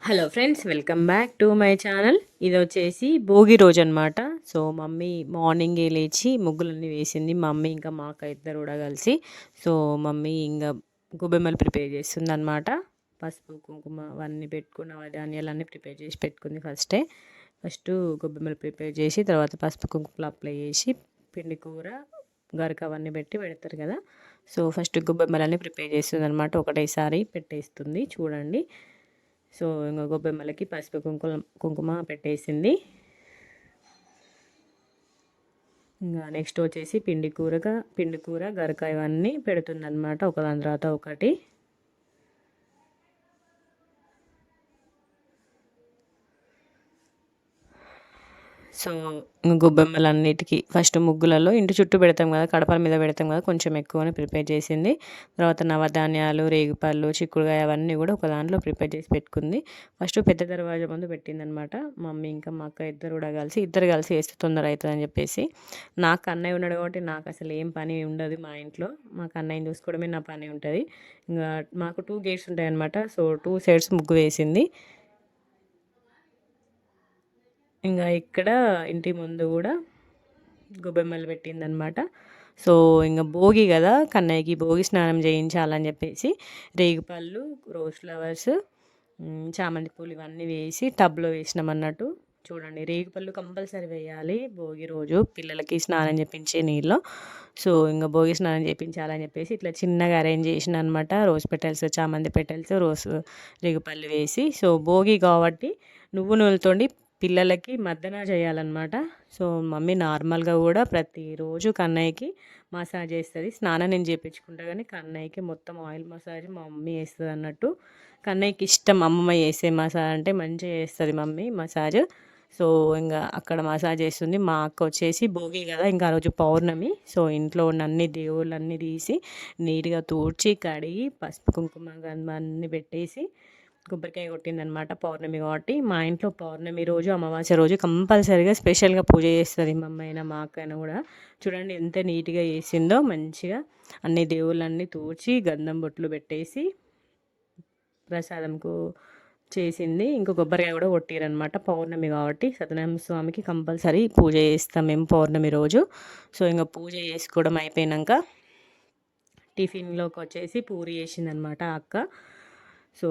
Hello friends, welcome back to my channel. ఇది వచ్చేసి భోగి రోజు అనమాట. సో మమ్మీ మార్నింగే లేచి ముగ్గులన్నీ వేసింది. మమ్మీ ఇంకా మా అక్క ఇద్దరు కూడా కలిసి. సో మమ్మీ ఇంకా గొబ్బెమ్మలు ప్రిపేర్ చేస్తుంది అనమాట. పసుపు కుంకుమ అవన్నీ పెట్టుకున్న ధాన్యాలన్నీ ప్రిపేర్ చేసి పెట్టుకుంది ఫస్ట్ గొబ్బెమ్మలు ప్రిపేర్ చేసి తర్వాత పసుపు కుంకుమలు అప్లై చేసి పిండి కూర గరక అవన్నీ పెట్టి పెడతారు కదా. సో ఫస్ట్ గొబ్బెమ్మలన్నీ ప్రిపేర్ చేస్తుంది అనమాట. ఒకటేసారి పెట్టేస్తుంది చూడండి. సో ఇంకా గొబ్బెమ్మలకి పసుపు కుంకుమ పెట్టేసింది. ఇంకా నెక్స్ట్ వచ్చేసి పిండి కూర గరక ఇవన్నీ పెడుతుంది అనమాట, ఒకదాని తర్వాత ఒకటి. సో గొబ్బెమ్మలన్నిటికీ ఫస్ట్ ముగ్గులలో ఇంటి చుట్టూ పెడతాం కదా, కడపల మీద పెడతాం కదా, కొంచెం ఎక్కువనే ప్రిపేర్ చేసింది. తర్వాత నవధాన్యాలు, రేగిపళ్ళు, చిక్కుడుకాయ అవన్నీ కూడా ఒక దాంట్లో ప్రిపేర్ చేసి పెట్టుకుంది. ఫస్ట్ పెద్ద దర్వాజా ముందు పెట్టిందనమాట. మమ్మీ ఇంకా మా అక్క ఇద్దరు కలిసి వేస్తే తొందర అవుతుందని చెప్పేసి. నాకు అన్నయ్య ఉన్నాడు కాబట్టి నాకు అసలు ఏం పని ఉండదు మా ఇంట్లో. మాకు అన్నయ్యని చూసుకోవడమే నా పని ఉంటుంది. ఇంకా మాకు 2 గేట్స్ ఉంటాయి అనమాట. సో 2 సైడ్స్ ముగ్గు వేసింది. ఇంకా ఇక్కడ ఇంటి ముందు కూడా గొబ్బెమ్మలు పెట్టిందనమాట. సో ఇంకా భోగి కదా, కన్నయ్యకి భోగి స్నానం చేయించాలని చెప్పేసి రేగిపళ్ళు, రోజ్ ఫ్లవర్స్, చామంతి పూలు ఇవన్నీ వేసి టబ్లో వేసినాం అన్నట్టు. చూడండి, రేగిపళ్ళు కంపల్సరీ వేయాలి భోగి రోజు పిల్లలకి స్నానం చేయించే నీళ్ళు. సో ఇంకా భోగి స్నానం చేయించాలని చెప్పేసి ఇట్లా చిన్నగా అరేంజ్ చేసిన అనమాట. రోజ్ పెటల్స్, చామంతి పెటల్స్, రేగిపళ్ళు వేసి. సో భోగి కాబట్టి నువ్వు నూనెతోండి పిల్లలకి మద్దన చేయాలన్నమాట. సో మమ్మీ నార్మల్గా కూడా ప్రతిరోజు కన్నయ్యకి మసాజ్ చేస్తుంది. స్నానం నేను చేయించుకుంటా కానీ కన్నయ్యకి మొత్తం ఆయిల్ మసాజ్ మా మమ్మీ వేస్తుంది అన్నట్టు. కన్నయ్యకి ఇష్టం అమ్మమ్మ చేసే మసాజ్ అంటే, మంచిగా చేస్తుంది మమ్మీ మసాజ్. సో ఇంకా అక్కడ మసాజ్ చేస్తుంది. మా అక్క వచ్చేసి భోగి కదా, ఇంకా ఆ రోజు పౌర్ణమి. సో ఇంట్లో ఉన్న అన్ని దేవుళ్ళన్నీ తీసి నీట్గా తూడ్చి కడిగి పసుపు కుంకుమ అన్నీ పెట్టేసి కొబ్బరికాయ కొట్టిందనమాట. పౌర్ణమి కాబట్టి మా ఇంట్లో పౌర్ణమి రోజు, అమావాస్య రోజు కంపల్సరీగా స్పెషల్గా పూజ చేస్తుంది మా అమ్మ అయినా మా అక్క అయినా కూడా. చూడండి ఎంత నీట్గా చేసిందో. మంచిగా అన్ని దేవుళ్ళన్నీ తూర్చి గంధం బొట్లు పెట్టేసి ప్రసాదంకు చేసింది. ఇంకో కొబ్బరికాయ కూడా కొట్టిరనమాట. పౌర్ణమి కాబట్టి సత్యనారాయణ స్వామికి కంపల్సరీ పూజ చేస్తాం మేము పౌర్ణమి రోజు. సో ఇంకా పూజ చేసుకోవడం అయిపోయాక టిఫిన్లోకి వచ్చేసి పూరి చేసిందనమాట అక్క. సో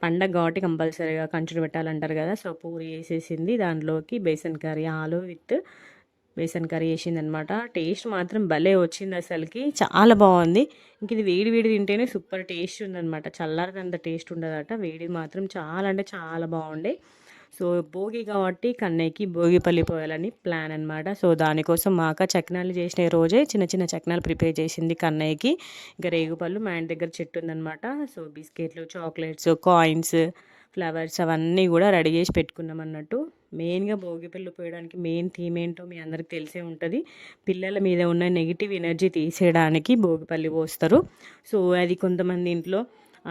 పండగ కాబట్టి కంపల్సరీగా కంచుడు పెట్టాలంటారు కదా. సో పూరి వేసేసింది. దాంట్లోకి బేసన్ కర్రీ, ఆలు విత్ బేసన్ కర్రీ వేసిందనమాట. టేస్ట్ మాత్రం భలే వచ్చింది, అసలుకి చాలా బాగుంది. ఇంక ఇది వేడి వేడి తింటేనే సూపర్ టేస్ట్ ఉందనమాట. చల్లారితే అంత టేస్ట్ ఉండదట, వేడి మాత్రం చాలా అంటే చాలా బాగుండే. సో భోగి కాబట్టి కన్నయ్యకి భోగిపల్లి పోయాలని ప్లాన్ అనమాట. సో దానికోసం మా అక్క చక్నాలు చేసిన రోజే చిన్న చిన్న చక్నాలు ప్రిపేర్ చేసింది కన్నయ్యకి. ఇంకా రేగుపళ్ళు మా ఇంటి దగ్గర చెట్టు ఉందనమాట. సో బిస్కెట్లు, చాక్లెట్స్, కాయిన్స్, ఫ్లవర్స్ అవన్నీ కూడా రెడీ చేసి పెట్టుకున్నాం అన్నట్టు. మెయిన్గా భోగిపళ్ళు పోయడానికి మెయిన్ థీమ్ ఏంటో మీ అందరికి తెలిసే ఉంటుంది. పిల్లల మీద ఉన్న నెగిటివ్ ఎనర్జీ తీసేయడానికి భోగిపల్లి పోస్తారు. సో అది కొంతమంది ఇంట్లో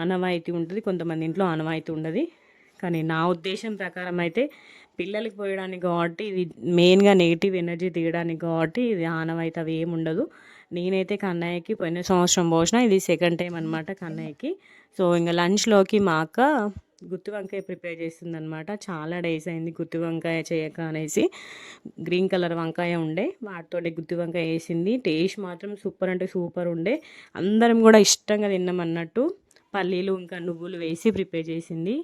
ఆనవాయితీ ఉంటుంది, కొంతమంది ఇంట్లో ఆనవాయితీ ఉండదు. కానీ నా ఉద్దేశం ప్రకారం అయితే పిల్లలకి పోయడానికి కాబట్టి, ఇది మెయిన్గా నెగిటివ్ ఎనర్జీ తీయడానికి కాబట్టి ఇది ఆనవాయితీ అవి ఏమి ఉండదు. నేనైతే కన్నయ్యకి పోయిన సంవత్సరం పోసిన, ఇది సెకండ్ టైం అనమాట కన్నయ్యకి. సో ఇంకా లంచ్లోకి మా అక్క గుత్తి వంకాయ ప్రిపేర్ చేస్తుందనమాట. చాలా డేస్ అయింది గుత్తి వంకాయ చేయక అనేసి. గ్రీన్ కలర్ వంకాయ ఉండే, వాటితో గుత్తి వంకాయ వేసింది. టేస్ట్ మాత్రం సూపర్ అంటే సూపర్ ఉండే. అందరం కూడా ఇష్టంగా తిన్నాం అన్నట్టు. పల్లీలు ఇంకా నువ్వులు వేసి ప్రిపేర్ చేసింది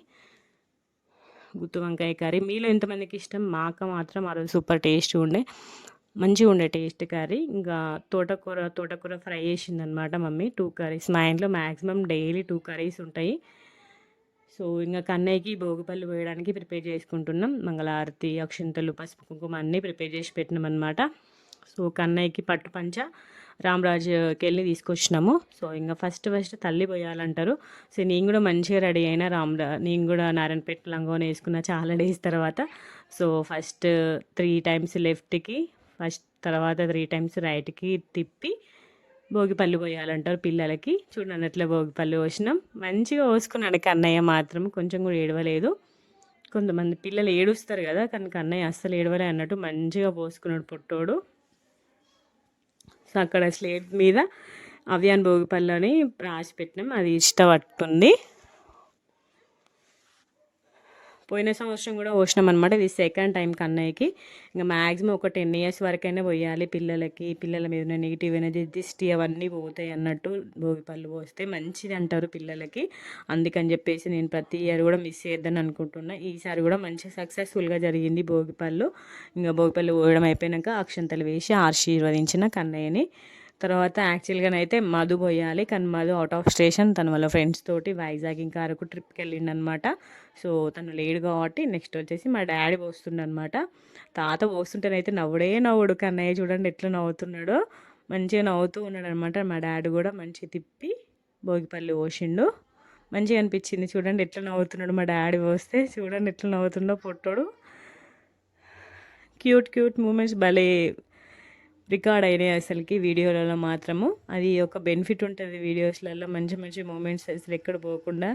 గుత్తి వంకాయ కర్రీ. మీలో ఎంతమందికి ఇష్టం? మా అక్క మాత్రం ఆ రోజు సూపర్ టేస్ట్ ఉండే, మంచిగా ఉండే టేస్ట్ కర్రీ. ఇంకా తోటకూర ఫ్రై చేసిందనమాట మమ్మీ. 2 కర్రీస్ మా ఇంట్లో మ్యాక్సిమం డైలీ 2 కర్రీస్ ఉంటాయి. సో ఇంకా కన్నయ్యకి భోగిపళ్ళు వేయడానికి ప్రిపేర్ చేసుకుంటున్నాం. మంగళారతి, అక్షింతలు, పసుపు కుంకుమ అన్నీ ప్రిపేర్ చేసి పెట్టినాం అనమాట. సో కన్నయ్యకి పట్టు పంచ రామరాజుకి వెళ్ళి తీసుకొచ్చినాము. సో ఇంకా ఫస్ట్ తల్లి పోయాలంటారు. సో నేను కూడా మంచిగా రెడీ అయినా నేను కూడా నారాయణపేట లంగోని వేసుకున్న చాలా డేస్ తర్వాత. సో ఫస్ట్ 3 టైమ్స్ లెఫ్ట్కి, తర్వాత 3 టైమ్స్ రైట్కి తిప్పి భోగిపల్లి పోయాలంటారు పిల్లలకి. చూడండి అట్లా భోగిపల్లి పోసినాం. మంచిగా పోసుకున్నాడు కన్నయ్య మాత్రం, కొంచెం కూడా ఏడవలేదు. కొంతమంది పిల్లలు ఏడుస్తారు కదా, కానీ కన్నయ్య అస్సలు ఏడవలే అన్నట్టు మంచిగా పోసుకున్నాడు పొట్టోడు. సో అక్కడ స్లేట్ మీద అవియాన్ భోగిపళ్ళని రాసి పెట్టినాం, అది ఇష్టపట్టుంది. పోయిన సంవత్సరం కూడా పోసినాం అనమాట. ఇది సెకండ్ టైం కన్నయ్యకి. ఇంకా మ్యాక్సిమం ఒక 10 ఇయర్స్ వరకైనా పోయాలి పిల్లలకి. పిల్లల మీద ఉన్న నెగిటివ్ ఎనర్జీ, దిష్టి అవన్నీ పోతాయి అన్నట్టు భోగి పళ్ళు పోస్తే మంచిది అంటారు పిల్లలకి. అందుకని చెప్పేసి నేను ప్రతి ఇయర్ కూడా మిస్ చేయొద్దని అనుకుంటున్నా. ఈసారి కూడా మంచిగా సక్సెస్ఫుల్గా జరిగింది భోగి పళ్ళు. ఇంకా భోగి పళ్ళు పోయడం అయిపోయాక అక్షంతలు వేసి ఆశీర్వదించిన కన్నయ్యని. తర్వాత యాక్చువల్గానైతే మధు పోయాలి, కానీ మధు అవుట్ ఆఫ్ స్టేషన్, తన వాళ్ళ ఫ్రెండ్స్ తోటి వైజాగ్ ఇంకా అరకు ట్రిప్కి వెళ్ళిండనమాట. సో తను లేడు కాబట్టి నెక్స్ట్ వచ్చేసి మా డాడీ పోస్తుండనమాట. తాత పోస్తుంటేనైతే నవ్వుడే నవ్వుడు. కన్నయ్య చూడండి ఎట్లా నవ్వుతున్నాడో, మంచిగా నవ్వుతూ ఉన్నాడు అనమాట. మా డాడీ కూడా మంచిగా తిప్పి భోగిపల్లి పోసిండు. మంచిగా అనిపించింది. చూడండి ఎట్లా నవ్వుతున్నాడు మా డాడీ పోస్తే, చూడండి ఎట్లా నవ్వుతుండో పొట్టోడు. క్యూట్ క్యూట్ మూమెంట్స్ భలే రికార్డ్ అయినాయి అసలుకి వీడియోలలో మాత్రము. అది ఒక బెనిఫిట్ ఉంటుంది వీడియోస్లలో, మంచి మంచి మూమెంట్స్ అసలు ఎక్కడ పోకుండా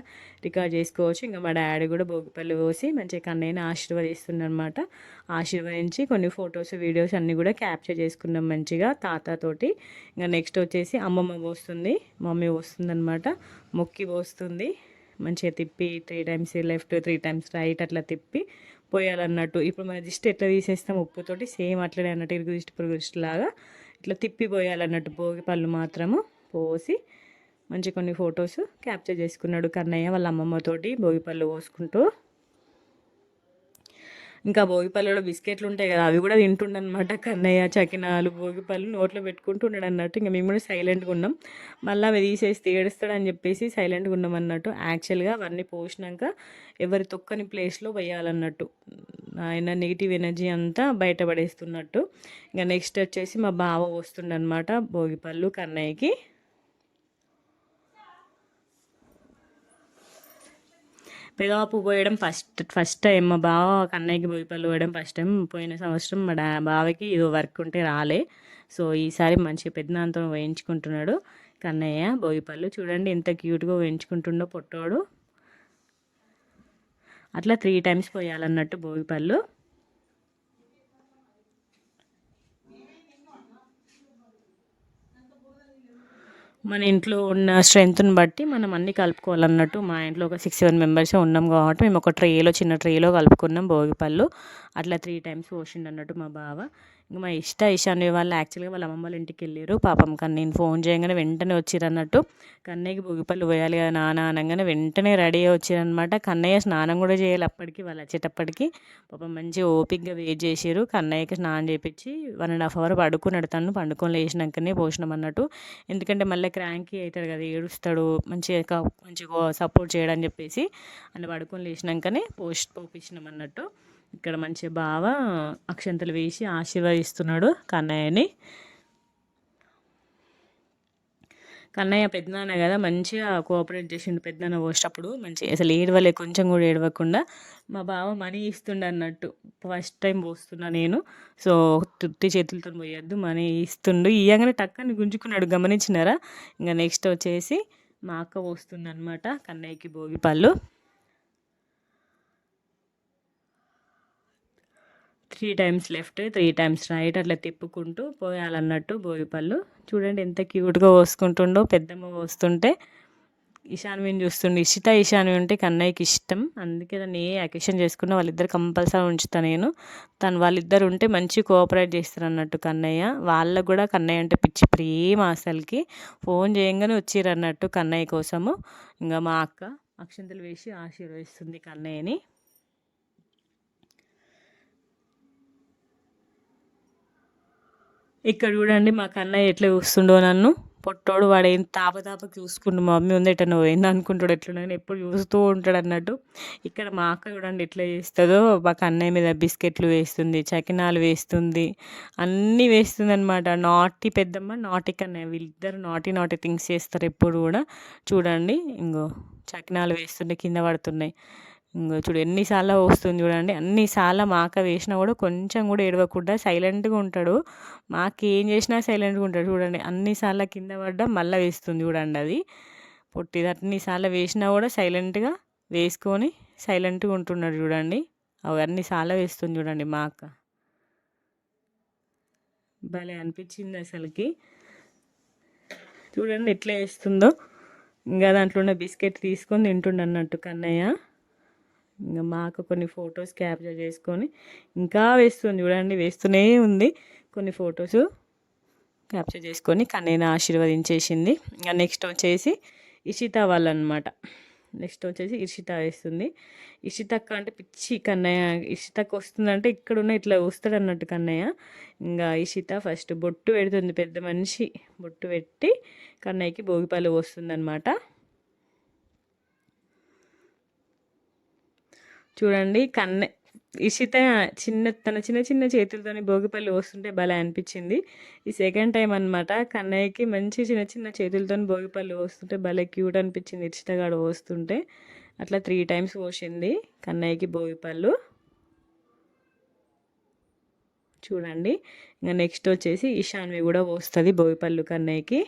రికార్డ్ చేసుకోవచ్చు. ఇంకా మా డాడీ కూడా భోగిపల్లి పోసి మంచిగా కన్నయ్యని ఆశీర్వదిస్తుందనమాట. ఆశీర్వదించి కొన్ని ఫొటోస్ వీడియోస్ అన్నీ కూడా క్యాప్చర్ చేసుకున్నాం మంచిగా తాతతోటి. ఇంకా నెక్స్ట్ వచ్చేసి అమ్మమ్మ పోస్తుంది, మమ్మీ పోస్తుందనమాట. మొక్కి పోస్తుంది. మంచిగా తిప్పి 3 టైమ్స్ లెఫ్ట్ 3 టైమ్స్ రైట్ అట్లా తిప్పి పోయాలన్నట్టు. ఇప్పుడు మన దిష్టి ఎట్లా తీసేస్తాం ఉప్పుతోటి, సేమ్ అట్లనే అన్నట్టు ఇరుగు దిష్టి పొరుగు దిష్టి లాగా ఇట్లా తిప్పి పోయాలన్నట్టు. భోగి పళ్ళు మాత్రము పోసి మంచి కొన్ని ఫొటోస్ క్యాప్చర్ చేసుకున్నాడు కన్నయ్య వాళ్ళ అమ్మమ్మతోటి భోగి పళ్ళు పోసుకుంటూ. ఇంకా భోగిపల్లిలో బిస్కెట్లు ఉంటాయి కదా, అవి కూడా తింటుండనమాట కన్నయ్య. చకినాలు భోగిపళ్ళు నోట్లో పెట్టుకుంటూ ఉన్నాడు అన్నట్టు. ఇంకా మేము కూడా సైలెంట్గా ఉన్నాం. మళ్ళీ అవి తీసేసి ఏడుస్తాడని చెప్పేసి సైలెంట్గా ఉన్నాం అన్నట్టు. యాక్చువల్గా అవన్నీ పోసినాక ఎవరి తొక్కని ప్లేస్లో వేయాలన్నట్టు, ఆయన నెగిటివ్ ఎనర్జీ అంతా బయటపడేస్తున్నట్టు. ఇంకా నెక్స్ట్ వచ్చేసి మా బావ వస్తుండనమాట భోగిపళ్ళు కన్నయ్యకి. పెదవాపు పోయడం ఫస్ట్ టైం. మా బావ కన్నయ్యకి భోగిపళ్ళు పోయడం ఫస్ట్ టైం. పోయిన సంవత్సరం మా బావకి ఏదో వర్క్ ఉంటే రాలే. సో ఈసారి మంచిగా పెద్దనాన్నతో వేయించుకుంటున్నాడు కన్నయ్య భోగిపళ్ళు. చూడండి ఎంత క్యూట్గా వేయించుకుంటుండో పొట్టోడు. అట్లా 3 టైమ్స్ పోయాలన్నట్టు భోగిపళ్ళు. మన ఇంట్లో ఉన్న స్ట్రెంగ్త్ని బట్టి మనం అన్నీ కలుపుకోవాలన్నట్టు. మా ఇంట్లో ఒక 6-7 మెంబర్సే ఉన్నాం కాబట్టి మేము ఒక చిన్న ట్రేలో కలుపుకున్నాం భోగిపళ్ళు. అట్లా 3 టైమ్స్ పోసిండు అన్నట్టు మా బావ. ఇంకా మా ఇషాన్వి వాళ్ళు యాక్చువల్గా వాళ్ళ అమ్మమ్మ వాళ్ళ ఇంటికి వెళ్ళారు. పాపం కానీ నేను ఫోన్ చేయగానే వెంటనే వచ్చిరన్నట్టు. కన్నయ్యకి భోగిపళ్ళు పోయాలి కదా నాన్న అనగానే వెంటనే రెడీ అయ్యి వచ్చిరనమాట. కన్నయ్య స్నానం కూడా చేయాలి అప్పటికి, వాళ్ళు వచ్చేటప్పటికి. పాపం మంచిగా ఓపిక్గా వెయిట్ చేసారు. కన్నయ్యకి స్నానం చేయించి 1.5 అవర్ పడుకున్నాడు. తను పండుకొని లేచినాకనే పోసినాం అన్నట్టు. ఎందుకంటే మళ్ళీ క్రాంకీ అవుతాడు కదా, ఏడుస్తాడు, మంచిగా సపోర్ట్ చేయడని చెప్పేసి అలా పడుకొని లేచినాకనే పోపించినాం అన్నట్టు. ఇక్కడ మంచిగా బావ అక్షంతలు వేసి ఆశీర్వదిస్తున్నాడు కన్నయ్యని. కన్నయ్య పెద్దనాన్న కదా, మంచిగా కోఆపరేట్ చేసిండు పెద్దనాన్న పోసేటప్పుడు. మంచిగా అసలు ఏడవలే, కొంచెం కూడా ఏడవకుండా. మా బావ మనీ ఇస్తుండ అన్నట్టు. ఫస్ట్ టైం పోస్తున్నా నేను, సో తుట్టి చేతులతో పోయొద్దు, మనీ ఇస్తుండు. ఇయ్యగానే టక్కని గుంజుకున్నాడు, గమనించినారా. ఇంకా నెక్స్ట్ వచ్చేసి మా అక్క పోస్తుంది అనమాట కన్నయ్యకి భోగిపళ్ళు. 3 టైమ్స్ లెఫ్ట్ 3 టైమ్స్ రైట్ అట్లా తిప్పుకుంటూ పోయాలన్నట్టు భోగిపళ్ళు. చూడండి ఎంత క్యూట్గా పోసుకుంటుండో. పెద్దమ్మ పోస్తుంటే ఇషాన్విని చూస్తుండే. ఇషాన్వి ఉంటే కన్నయ్యకి ఇష్టం, అందుకే దాన్ని ఏ అకేషన్ చేసుకున్నా వాళ్ళిద్దరు కంపల్సరీ ఉంచుతాను నేను. వాళ్ళిద్దరు ఉంటే మంచి కోఆపరేట్ చేస్తారు అన్నట్టు కన్నయ్య. వాళ్ళకు కూడా కన్నయ్య అంటే పిచ్చి ప్రేమ అసలుకి. ఫోన్ చేయంగానే వచ్చిర్రు అన్నట్టు కన్నయ్య కోసము. ఇంకా మా అక్క అక్షంతలు వేసి ఆశీర్వదిస్తుంది కన్నయ్యని. ఇక్కడ చూడండి మా కన్నయ్య ఎట్లా చూస్తుండో నన్ను. పొట్టోడు వాడు ఏం తాప చూసుకుంటూ మా మమ్మీ ఉంది ఎట్లా పోయింది అనుకుంటాడు, ఎట్లున్నా ఎప్పుడు చూస్తూ ఉంటాడు అన్నట్టు. ఇక్కడ మా అక్క చూడండి ఎట్లా చేస్తుందో. మా కన్నయ్య మీద బిస్కెట్లు వేస్తుంది, చకినాలు వేస్తుంది, అన్నీ వేస్తుంది అనమాట. నాటి పెద్దమ్మ, నాటి కన్నయ్య, వీళ్ళిద్దరు నాటి థింగ్స్ చేస్తారు ఎప్పుడు కూడా. చూడండి ఇంకో చకినాలు వేస్తుంటే కింద పడుతున్నాయి. ఇంకో చూడు ఎన్నిసార్లు వస్తుంది చూడండి. అన్నిసార్లు మా అక్క వేసినా కూడా కొంచెం కూడా ఏడవకుండా సైలెంట్గా ఉంటాడు. మాకు ఏం చేసినా సైలెంట్గా ఉంటాడు. చూడండి అన్నిసార్లు కింద పడ్డా మళ్ళీ వేస్తుంది చూడండి. అది పొట్టిది అన్నిసార్లు వేసినా కూడా సైలెంట్గా వేసుకొని సైలెంట్గా ఉంటున్నాడు చూడండి. అవి అన్నిసార్లు వేస్తుంది చూడండి మా అక్క. భలే అనిపించింది అసలుకి. చూడండి ఎట్లా వేస్తుందో. ఇంకా దాంట్లో ఉన్న బిస్కెట్ తీసుకొని తింటుండ అన్నట్టు కన్నయ్య. ఇంకా మా అక్క కొన్ని ఫొటోస్ క్యాప్చర్ చేసుకొని ఇంకా వేస్తుంది చూడండి, వేస్తూనే ఉంది కొన్ని ఫొటోస్ క్యాప్చర్ చేసుకొని కన్నయ్యని ఆశీర్వదించేసింది. ఇంకా నెక్స్ట్ వచ్చేసి ఇషిత వాళ్ళనమాట. నెక్స్ట్ వచ్చేసి ఇషిత వేస్తుంది. ఇషితక్క అంటే పిచ్చి కన్నయ్య. ఇషితక్క వస్తుందంటే ఇక్కడున్న ఇట్లా వస్తాడు అన్నట్టు కన్నయ్య. ఇంకా ఇషిత ఫస్ట్ బొట్టు పెడుతుంది, పెద్ద మనిషి బొట్టు పెట్టి కన్నయ్యకి భోగిపళ్ళు వస్తుందన్నమాట. చూడండి ఇషిత తన చిన్న చిన్న చేతులతోని భోగిపళ్ళు వస్తుంటే భలే అనిపించింది. ఈ సెకండ్ టైం అనమాట కన్నయ్యకి మంచి చిన్న చిన్న చేతులతో భోగిపళ్ళు వస్తుంటే భలే క్యూట్ అనిపించింది. ఇషితగాడు వస్తుంటే అట్లా 3 టైమ్స్ పోసింది కన్నయ్యకి భోగిపళ్ళు. చూడండి ఇంకా నెక్స్ట్ వచ్చేసి ఇషాన్వి కూడా పోస్తుంది భోగిపళ్ళు కన్నయ్యకి.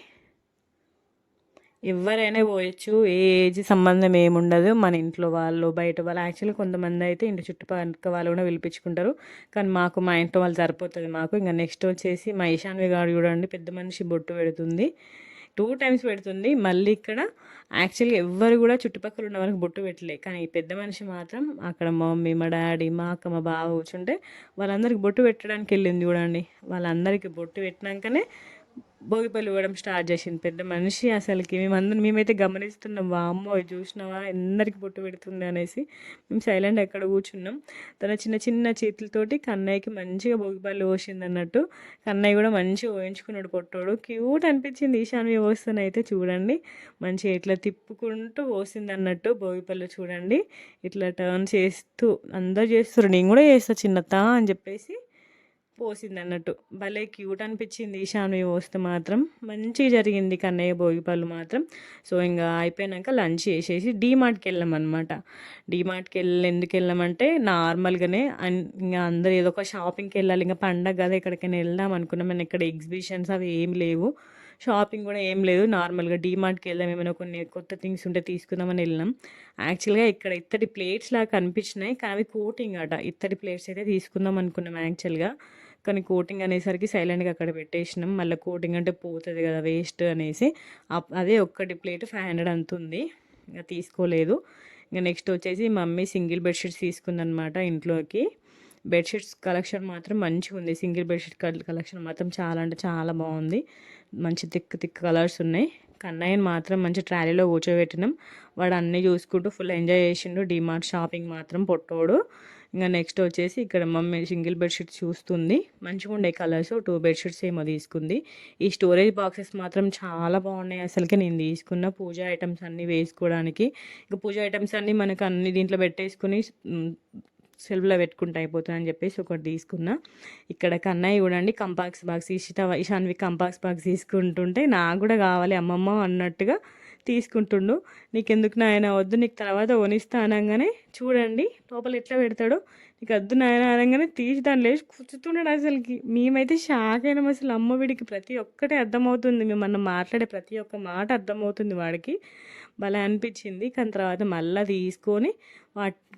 ఎవరైనా పోయొచ్చు, ఏ ఏజ్ సంబంధం ఏముండదు. మన ఇంట్లో వాళ్ళు బయట వాళ్ళు యాక్చువల్లీ కొంతమంది అయితే ఇంటి చుట్టుపక్కల వాళ్ళు కూడా పిలిపించుకుంటారు, కానీ మా ఇంట్లో వాళ్ళు సరిపోతుంది మాకు. ఇంకా నెక్స్ట్ వచ్చేసి మా ఈశాన్వి గారు చూడండి పెద్ద మనిషి బొట్టు పెడుతుంది, 2 టైమ్స్ పెడుతుంది. మళ్ళీ ఇక్కడ యాక్చువల్గా ఎవ్వరు కూడా చుట్టుపక్కల ఉన్న వాళ్ళకి బొట్టు పెట్టలే, కానీ ఈ పెద్ద మనిషి మాత్రం అక్కడ మా మమ్మీ, మా డాడీ, మా అక్క, మా బావ కూర్చుంటే వాళ్ళందరికీ బొట్టు పెట్టడానికి వెళ్ళింది చూడండి. వాళ్ళందరికీ బొట్టు పెట్టినాకనే భోగిపళ్ళు ఇవ్వడం స్టార్ట్ చేసింది పెద్ద మనిషి. అసలుకి మేమైతే గమనిస్తున్నాం, వామ్మో చూసినావా ఎందరికి బొట్టు పెడుతుంది అనేసి. మేము సైలెంట్ ఎక్కడ కూర్చున్నాం. తన చిన్న చిన్న చేతులతోటి కన్నయ్యకి మంచిగా భోగిపళ్ళు పోసింది అన్నట్టు. కన్నయ్య కూడా మంచిగా పోయించుకున్నాడు పొట్టోడు, క్యూట్ అనిపించింది. ఈశాన్వి పోస్తానైతే చూడండి మంచిగా ఇట్లా తిప్పుకుంటూ పోసింది అన్నట్టు భోగిపళ్ళు. చూడండి ఇట్లా టర్న్ చేస్తూ అందరు చేస్తారు, నేను కూడా చేస్తా చిన్నత్త అని చెప్పేసి పోసింది అన్నట్టు. భలే క్యూట్ అనిపించింది ఈశాన్వి పోస్తే మాత్రం. మంచిగా జరిగింది కన్నయ్య భోగిపళ్ళు మాత్రం. సో ఇంకా అయిపోయాక లంచ్ చేసేసి డీమార్ట్కి వెళ్ళామన్నమాట. డీమార్ట్కి ఎందుకు వెళ్ళామంటే నార్మల్గానే ఇంకా అందరూ ఏదో ఒక షాపింగ్కి వెళ్ళాలి, ఇంకా పండగ కదా ఎక్కడికైనా వెళ్దాం అనుకున్నాం. మనం ఇక్కడ ఎగ్జిబిషన్స్ అవి ఏం లేవు, షాపింగ్ కూడా ఏం లేదు. నార్మల్గా డీమార్ట్కి వెళ్దాం, ఏమైనా కొన్ని కొత్త థింగ్స్ ఉంటే తీసుకుందామని వెళ్ళాం. యాక్చువల్గా ఇక్కడ ఇత్తడి ప్లేట్స్ లాగా కనిపించినాయి, కానీ అవి కోటింగ్ అట. ఇత్తడి ప్లేట్స్ అయితే తీసుకుందాం అనుకున్నాం యాక్చువల్గా, కానీ కోటింగ్ అనేసరికి సైలెంట్గా అక్కడ పెట్టేసినాం. మళ్ళీ కోటింగ్ అంటే పోతుంది కదా వేస్ట్ అనేసి అదే ఒక్కటి ప్లేట్ 500 అంతుంది, ఇంకా తీసుకోలేదు. ఇంకా నెక్స్ట్ వచ్చేసి మమ్మీ సింగిల్ బెడ్షీట్స్ తీసుకుందనమాట ఇంట్లోకి. బెడ్షీట్స్ కలెక్షన్ మాత్రం మంచిగా ఉంది. సింగిల్ బెడ్షీట్ కలెక్షన్ మాత్రం చాలా అంటే చాలా బాగుంది. మంచి థిక్ కలర్స్ ఉన్నాయి. కన్నయ్యని మాత్రం మంచి ట్రాలీలో కూర్చోబెట్టినాం, వాడు అన్నీ చూసుకుంటూ ఫుల్ ఎంజాయ్ చేసిండు. డిమార్ట్ షాపింగ్ మాత్రం పొట్టోడు. ఇంకా నెక్స్ట్ వచ్చేసి ఇక్కడ మమ్మీ సింగిల్ బెడ్షీట్స్ చూస్తుంది, మంచిగా ఉండే కలర్స్. 2 బెడ్షీట్స్ ఏమో తీసుకుంది. ఈ స్టోరేజ్ బాక్సెస్ మాత్రం చాలా బాగున్నాయి అసలుకి. నేను తీసుకున్న పూజా ఐటమ్స్ అన్నీ వేసుకోవడానికి. ఇంకా పూజా ఐటమ్స్ అన్నీ మనకు అన్ని దీంట్లో పెట్టేసుకుని సెల్ఫ్లో పెట్టుకుంటూ అయిపోతుంది అని చెప్పేసి ఒకటి తీసుకున్నా. ఇక్కడ కన్నయ్య చూడండి కంపాక్స్ బాక్స్, ఈశాన్వి కంపాక్స్ బాక్స్ తీసుకుంటుంటే నాకు కూడా కావాలి అమ్మమ్మ అన్నట్టుగా తీసుకుంటుండు. నీకెందుకు నాయన వద్దు, నీకు తర్వాత కొనిస్తా అనగానే చూడండి లోపల ఎట్లా పెడతాడో. నీకు వద్దు నాయన అనగానే తీసి దాన్ని లేచి కూర్చుతున్నాడు. అసలుకి మేమైతే షాక్ అయినాం. అసలు అమ్మ వీడికి ప్రతి ఒక్కటే అర్థమవుతుంది, మేము మాట్లాడే ప్రతి ఒక్క మాట అర్థమవుతుంది వాడికి. భలే అనిపించింది. కానీ తర్వాత మళ్ళీ తీసుకొని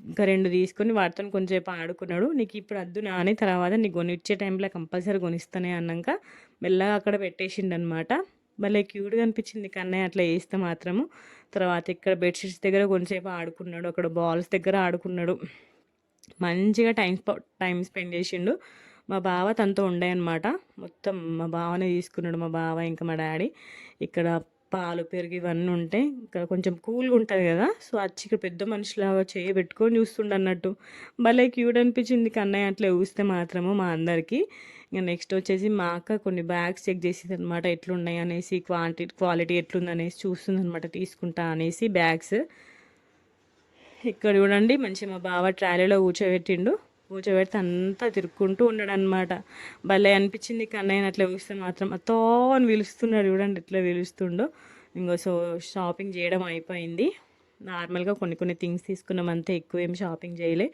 ఇంకా 2 తీసుకొని వాటితో కొంచెంసేపు ఆడుకున్నాడు. నీకు ఇప్పుడు వద్దు నాని, తర్వాత నీకు కొనిచ్చే టైంలో కంపల్సరీ కొనిస్తానే అన్నాక మెల్లగా అక్కడ పెట్టేసిండనమాట. భలే క్యూట్గా అనిపించింది కన్నయ్య అట్లా వేస్తే మాత్రము. తర్వాత ఇక్కడ బెడ్షీట్స్ దగ్గర కొంచెంసేపు ఆడుకున్నాడు, అక్కడ బాల్స్ దగ్గర ఆడుకున్నాడు. మంచిగా టైం స్పెండ్ చేసిండు. మా బావ తనతో ఉండే అనమాట, మొత్తం మా బావనే తీసుకున్నాడు, మా బావ ఇంకా మా డాడీ. ఇక్కడ పాలు పెరుగు ఇవన్నీ ఉంటాయి, ఇక్కడ కొంచెం కూల్గా ఉంటుంది కదా, సో వచ్చి ఇక్కడ పెద్ద మనిషిలాగా పెట్టుకొని చూస్తుండ అన్నట్టు. భలే క్యూట్ అనిపించింది కన్నయ్య అట్లా చూస్తే మాత్రము మా అందరికీ. ఇంకా నెక్స్ట్ వచ్చేసి మా అక్క కొన్ని బ్యాగ్స్ చెక్ చేసింది అనమాట, ఎట్లున్నాయి అనేసి, క్వాలిటీ ఎట్లుందనేసి చూస్తుంది అనమాట, తీసుకుంటా అనేసి బ్యాగ్స్. ఇక్కడ చూడండి మంచిగా మా బావ ట్రాలీలో కూర్చోబెడితే అంతా తిరుక్కుంటూ ఉన్నాడు అనమాట. భలే అనిపించింది కన్నయ్యని అట్లా చూస్తే మాత్రం. అత్తో అని పిలుస్తున్నాడు చూడండి ఎట్లా పిలుస్తుండో. సో షాపింగ్ చేయడం అయిపోయింది. నార్మల్గా కొన్ని థింగ్స్ తీసుకున్నాం అంతే, ఎక్కువ ఏం షాపింగ్ చేయలే.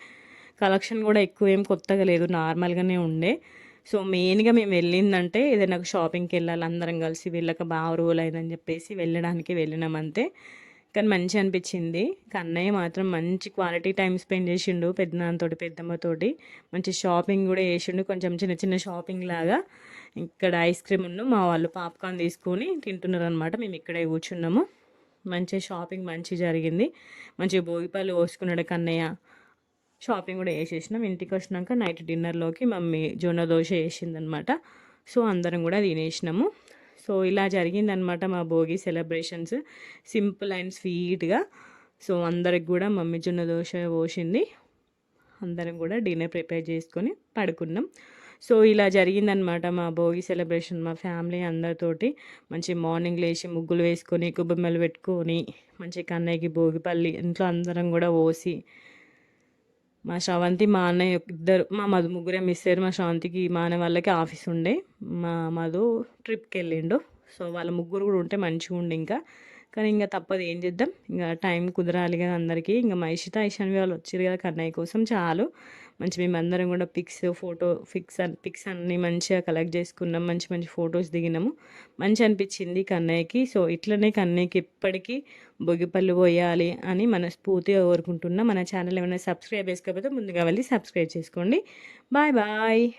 కలెక్షన్ కూడా ఎక్కువ ఏం కొత్తగా లేదు, నార్మల్గానే ఉండే. సో మెయిన్గా మేము వెళ్ళిందంటే ఏదైనా షాపింగ్కి వెళ్ళాలి అందరం కలిసి, వెళ్ళక బాగా రోజులు అయిందని చెప్పేసి వెళ్ళడానికి వెళ్ళినాం అంతే. కానీ మంచి అనిపించింది. కన్నయ్య మాత్రం మంచి క్వాలిటీ టైం స్పెండ్ చేసిండు పెద్దనాన్నతోటి పెద్దమ్మతోటి. మంచి షాపింగ్ కూడా చేసిండు, కొంచెం చిన్న షాపింగ్ లాగా. ఇక్కడ ఐస్ క్రీమ్ మా వాళ్ళు పాప్కార్న్ తీసుకొని తింటున్నారు అనమాట, మేము ఇక్కడే కూర్చున్నాము. మంచి షాపింగ్ మంచి జరిగింది. మంచిగా భోగిపళ్ళు పోసుకున్నాడు కన్నయ్య. షాపింగ్ కూడా చేసేసినాం. ఇంటికి వచ్చినాక నైట్ డిన్నర్లోకి మమ్మీ జొన్న దోశ వేసిందనమాట. సో అందరం కూడా తినేసినాము. సో ఇలా జరిగిందనమాట మా భోగి సెలబ్రేషన్స్, సింపుల్ అండ్ స్వీట్గా. సో అందరికి కూడా మమ్మీ జొన్న దోశ పోసింది. అందరం కూడా డిన్నర్ ప్రిపేర్ చేసుకొని పడుకున్నాం. సో ఇలా జరిగిందనమాట మా భోగి సెలబ్రేషన్ మా ఫ్యామిలీ అందరితోటి. మంచి మార్నింగ్ లేచి ముగ్గులు వేసుకొని గొబ్బెమ్మలు పెట్టుకొని మంచి కన్నయ్యకి భోగిపల్లి ఇంట్లో అందరం కూడా పోసి, మా శ్రవంతి మా అన్నయ్య ఇద్దరు మా మధు ముగ్గురే మిస్ అయ్యారు. మా శ్రవంతికి మా అన్న వాళ్ళకి ఆఫీస్ ఉండే, మా మధు ట్రిప్కి వెళ్ళిండు. సో వాళ్ళ ముగ్గురు కూడా ఉంటే మంచిగా ఉండే ఇంకా. కానీ ఇంకా తప్పదు, ఏం చేద్దాం, ఇంకా టైం కుదరాలి కదా అందరికీ. ఇంకా మైషిత ఐషాన్వి వాళ్ళు వచ్చారు కదా కన్నయ్య కోసం, చాలు మంచి మేమందరం కూడా పిక్స్ అన్నీ మంచిగా కలెక్ట్ చేసుకున్నాం. మంచి మంచి ఫొటోస్ దిగినాము. మంచి అనిపించింది కన్నయ్యకి. సో ఇట్లనే కన్నయ్యకి ఎప్పటికీ భోగిపళ్ళు పోయాలి అని మనస్ఫూర్తిగా కోరుకుంటున్నా. మన ఛానల్ ఏమైనా సబ్స్క్రైబ్ చేసుకోకపోతే ముందుగా వెళ్ళి సబ్స్క్రైబ్ చేసుకోండి. Bye bye.